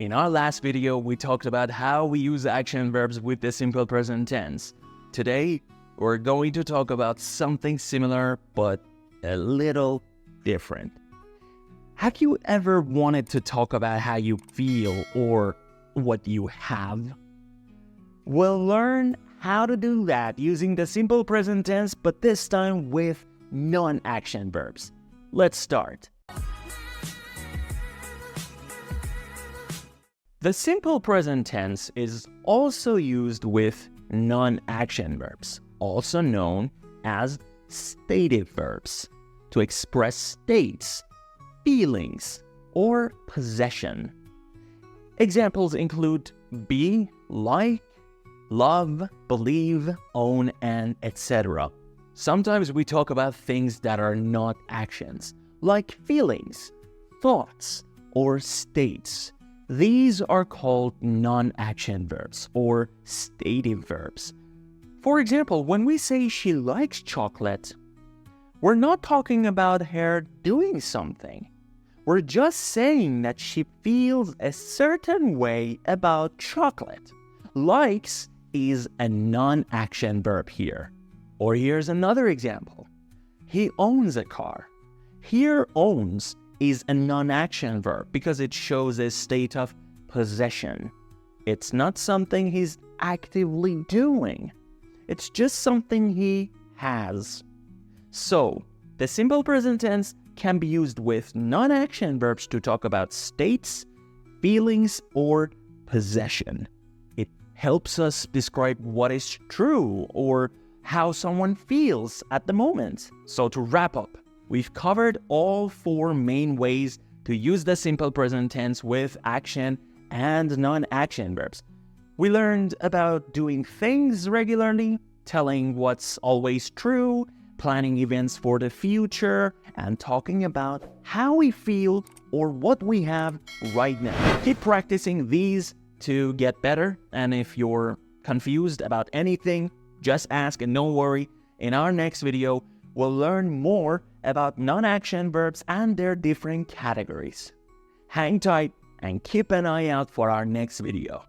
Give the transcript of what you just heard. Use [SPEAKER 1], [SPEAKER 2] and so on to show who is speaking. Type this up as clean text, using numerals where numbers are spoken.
[SPEAKER 1] In our last video, we talked about how we use action verbs with the simple present tense. Today, we're going to talk about something similar, but a little different. Have you ever wanted to talk about how you feel or what you have? We'll learn how to do that using the simple present tense, but this time with non-action verbs. Let's start. The simple present tense is also used with non-action verbs, also known as stative verbs, to express states, feelings, or possession. Examples include be, like, love, believe, own, and etc. Sometimes we talk about things that are not actions, like feelings, thoughts, or states. These are called non-action verbs or stative verbs. For example, when we say she likes chocolate, we're not talking about her doing something. We're just saying that she feels a certain way about chocolate. Likes is a non-action verb here. Or here's another example. He owns a car. Here, owns is a non-action verb because it shows a state of possession. It's not something he's actively doing. It's just something he has. So, the simple present tense can be used with non-action verbs to talk about states, feelings, or possession. It helps us describe what is true or how someone feels at the moment. So to wrap up, we've covered all four main ways to use the simple present tense with action and non-action verbs. We learned about doing things regularly, telling what's always true, planning events for the future, and talking about how we feel or what we have right now. Keep practicing these to get better, and if you're confused about anything, just ask and don't worry. In our next video, we'll learn more about non-action verbs and their different categories. Hang tight and keep an eye out for our next video.